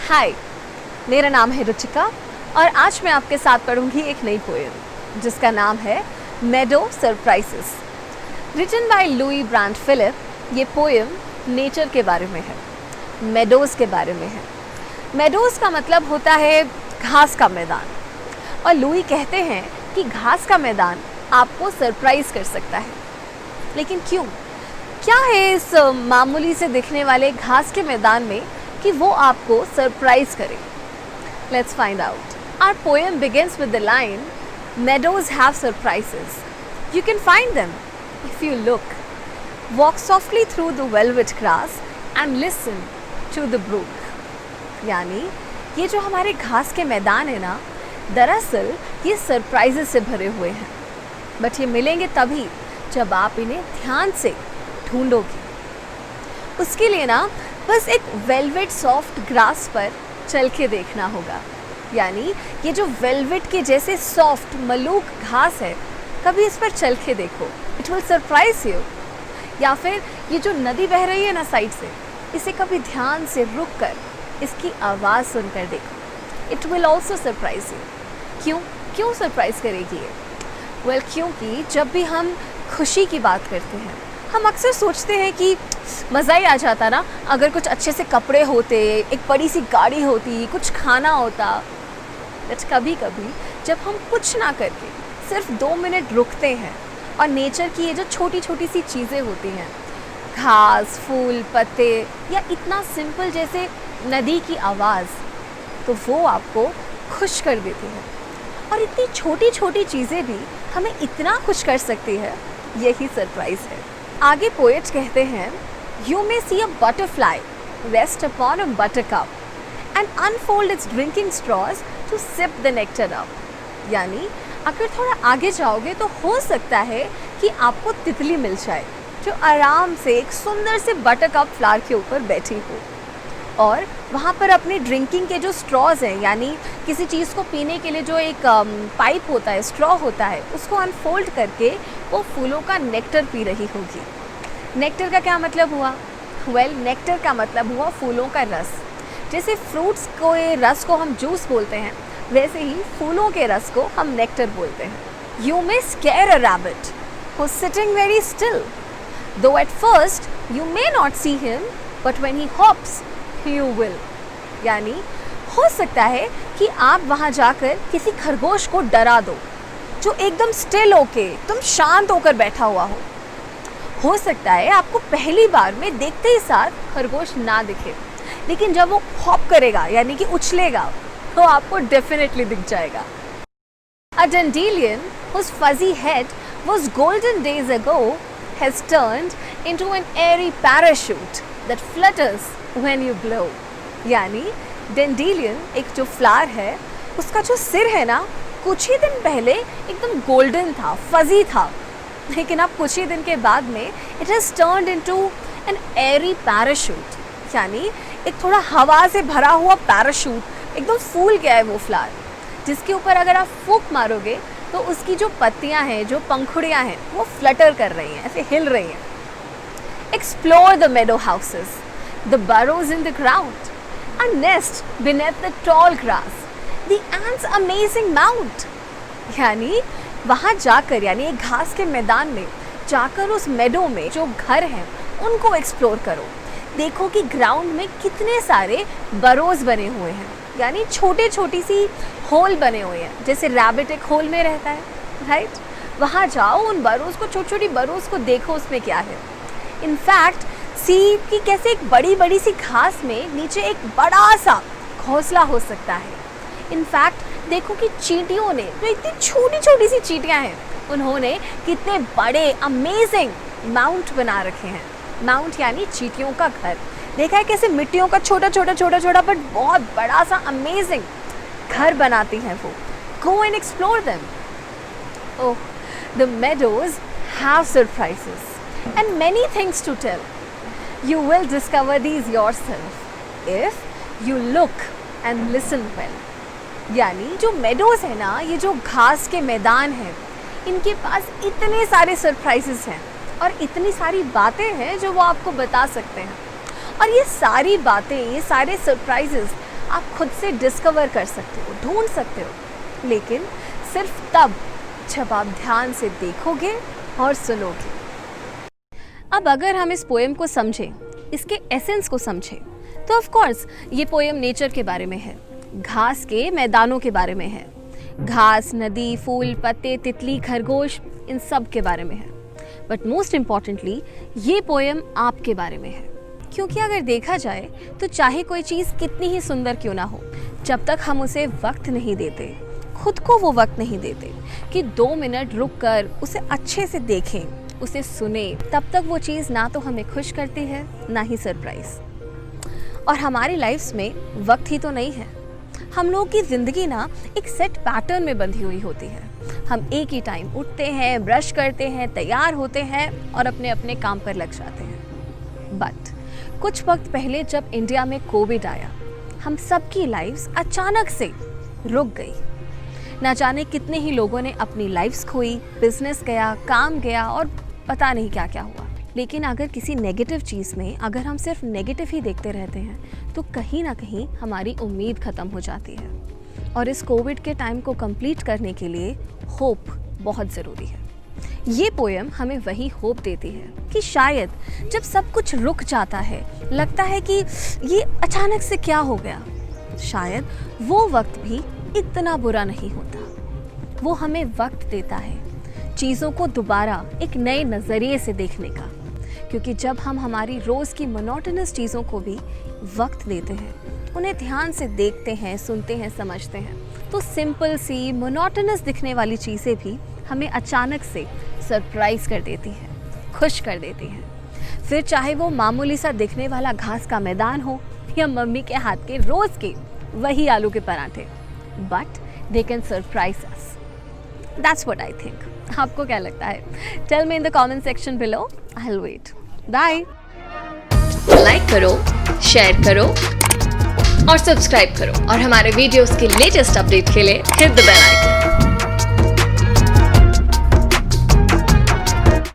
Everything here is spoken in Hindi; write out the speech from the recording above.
हाय, मेरा नाम है रुचिका और आज मैं आपके साथ पढ़ूंगी एक नई पोएम जिसका नाम है meadow surprises. Written by Louis Brand Philip. ये पोएम नेचर के बारे में है, मेडोज़ के बारे में है। मेडोज़ का मतलब होता है घास का मैदान, और लुई कहते हैं कि घास का मैदान आपको सरप्राइज़ कर सकता है। लेकिन क्यों? क्या है इस मामूली से दिखने वाले घास के मैदान में कि वो आपको सरप्राइज करे? Let's find out. Our poem begins with the line, "Meadows have surprises. You can find them if you look. Walk softly through the velvet grass and listen to the brook." यानी ये जो हमारे घास के मैदान है ना, दरअसल ये सरप्राइजेस से भरे हुए हैं, बट ये मिलेंगे तभी जब आप इन्हें ध्यान से ढूंढोगे। उसके लिए ना बस एक वेलवेट सॉफ्ट ग्रास पर चल के देखना होगा। यानी ये जो वेलवेट के जैसे सॉफ्ट मलूक घास है, कभी इस पर चल के देखो, इट विल सरप्राइज यू। या फिर ये जो नदी बह रही है ना साइड से, इसे कभी ध्यान से रुक कर इसकी आवाज़ सुनकर देखो, it will also surprise you. क्यों क्यों सरप्राइज करेगी ये? वेल, क्योंकि जब भी हम खुशी की बात करते हैं, हम अक्सर सोचते हैं कि मज़ा ही आ जाता ना अगर कुछ अच्छे से कपड़े होते, एक बड़ी सी गाड़ी होती, कुछ खाना होता। बट कभी कभी जब हम कुछ ना करके सिर्फ 2 मिनट रुकते हैं और नेचर की ये जो छोटी छोटी सी चीज़ें होती हैं, घास, फूल, पत्ते, या इतना सिंपल जैसे नदी की आवाज़, तो वो आपको खुश कर देती है। और इतनी छोटी छोटी चीज़ें भी हमें इतना खुश कर सकती है, यही सरप्राइज़ है। आगे पोएट कहते हैं, "You may see a butterfly rest upon a buttercup and unfold its drinking straws to sip the nectar up." यानी अगर थोड़ा आगे जाओगे तो हो सकता है कि आपको तितली मिल जाए जो आराम से एक सुंदर से बटरकप फ्लावर के ऊपर बैठी हो, और वहाँ पर अपने ड्रिंकिंग के जो स्ट्रॉज हैं, यानी किसी चीज़ को पीने के लिए जो एक पाइप होता है, स्ट्रॉ होता है, उसको अनफोल्ड करके वो फूलों का नेक्टर पी रही होगी। नेक्टर का क्या मतलब हुआ? वेल, नेक्टर का मतलब हुआ फूलों का रस। जैसे फ्रूट्स को रस को हम जूस बोलते हैं, वैसे ही फूलों के रस को हम नेक्टर बोलते हैं। You may square a rabbit who's sitting very still, though at first you may not see him, but when he hops you will। यानी हो सकता है कि आप वहाँ जाकर किसी खरगोश को डरा दो जो एकदम स्टिल होके, एकदम शांत होकर बैठा हुआ हो सकता है आपको पहली बार में देखते ही साथ खरगोश ना दिखे, लेकिन जब वो हॉप करेगा यानी कि उछलेगा, तो आपको डेफिनेटली दिख जाएगा। A dandelion whose fuzzy head was golden days ago has turned into an airy parachute that flutters when you blow। यानी डेंडेलियन एक जो फ्लावर है, उसका जो सिर है ना, कुछ ही दिन पहले एकदम गोल्डन था, फजी था, लेकिन अब कुछ ही दिन के बाद में it has turned into an airy parachute. यानी एक थोड़ा हवा से भरा हुआ पैराशूट, एकदम फूल गया है वो फ्लावर, जिसके ऊपर अगर आप फूंक मारोगे तो उसकी जो पत्तियां हैं, जो पंखुड़ियां हैं, वो फ्लटर कर रही हैं, ऐसे हिल रही हैं। Explore the Medo houses, the burrows in the ground, a nest beneath the tall grass, the ants' amazing mount। यानी वहाँ जाकर, यानी एक घास के मैदान में जाकर उस मेडो में जो घर हैं उनको एक्सप्लोर करो। देखो कि ग्राउंड में कितने सारे बरोज बने हुए हैं, यानी छोटे छोटी सी होल बने हुए हैं, जैसे रैबिट एक होल में रहता है, राइट? वहाँ जाओ, उन बरोज को, छोटी छोटी बरोज को देखो उसमें क्या है। इनफैक्ट सी की कैसे एक बड़ी बड़ी सी घास में नीचे एक बड़ा सा घोंसला हो सकता है। इनफैक्ट देखो कि चींटियों ने, जो इतनी छोटी छोटी सी चींटियां हैं, उन्होंने कितने बड़े अमेजिंग माउंट बना रखे हैं। माउंट यानी चींटियों का घर। देखा है कैसे मिट्टियों का छोटा छोटा छोटा छोटा बट बहुत बड़ा सा अमेजिंग घर बनाती हैं वो। Go and explore them. Oh, the meadows have surprises and many things to tell. You will discover these yourself if you look and listen well। यानी जो मेडोज है ना, ये जो घास के मैदान हैं, इनके पास इतने सारे सरप्राइजेस हैं और इतनी सारी बातें हैं जो वो आपको बता सकते हैं। और ये सारी बातें, ये सारे सरप्राइजेस आप खुद से डिस्कवर कर सकते हो, ढूंढ सकते हो, लेकिन सिर्फ तब जब आप ध्यान से देखोगे और सुनोगे। अब अगर हम इस पोएम को समझें, इसके एसेंस को समझें, तो ऑफ कोर्स ये पोएम नेचर के बारे में है, घास के मैदानों के बारे में है। घास, नदी, फूल, पत्ते, तितली, खरगोश, इन सब के बारे में है। बट मोस्ट इम्पॉर्टेंटली ये पोएम आपके बारे में है, क्योंकि अगर देखा जाए तो चाहे कोई चीज़ कितनी ही सुंदर क्यों ना हो, जब तक हम उसे वक्त नहीं देते, खुद को वो वक्त नहीं देते कि 2 मिनट रुक कर उसे अच्छे से देखें, उसे सुने, तब तक वो चीज़ ना तो हमें खुश करती है, ना ही सरप्राइज। और हमारी लाइफ्स में वक्त ही तो नहीं है। हम लोगों की ज़िंदगी ना एक सेट पैटर्न में बंधी हुई होती है। हम एक ही टाइम उठते हैं, ब्रश करते हैं, तैयार होते हैं और अपने अपने काम पर लग जाते हैं। बट कुछ वक्त पहले जब इंडिया में कोविड आया, हम सबकी लाइफ्स अचानक से रुक गई। ना जाने कितने ही लोगों ने अपनी लाइफ्स खोई, बिजनेस गया, काम गया और पता नहीं क्या क्या हुआ। लेकिन अगर किसी नेगेटिव चीज़ में अगर हम सिर्फ नेगेटिव ही देखते रहते हैं तो कहीं ना कहीं हमारी उम्मीद ख़त्म हो जाती है। और इस कोविड के टाइम को कंप्लीट करने के लिए होप बहुत ज़रूरी है। ये पोएम हमें वही होप देती है कि शायद जब सब कुछ रुक जाता है, लगता है कि ये अचानक से क्या हो गया, शायद वो वक्त भी इतना बुरा नहीं होता। वो हमें वक्त देता है चीज़ों को दोबारा एक नए नज़रिए से देखने का, क्योंकि जब हम हमारी रोज़ की मोनोटोनस चीज़ों को भी वक्त देते हैं, उन्हें ध्यान से देखते हैं, सुनते हैं, समझते हैं, तो सिंपल सी मोनोटोनस दिखने वाली चीज़ें भी हमें अचानक से सरप्राइज़ कर देती हैं, खुश कर देती हैं। फिर चाहे वो मामूली सा दिखने वाला घास का मैदान हो या मम्मी के हाथ के रोज़ के वही आलू के पराठे, but they can surprise us. That's what I think. आपको क्या लगता है? Tell me in the comment section below, I will wait. Bye. Like करो, शेयर करो और सब्सक्राइब करो, और हमारे वीडियोस के लेटेस्ट अपडेट के लिए हिट द बेल आइकन।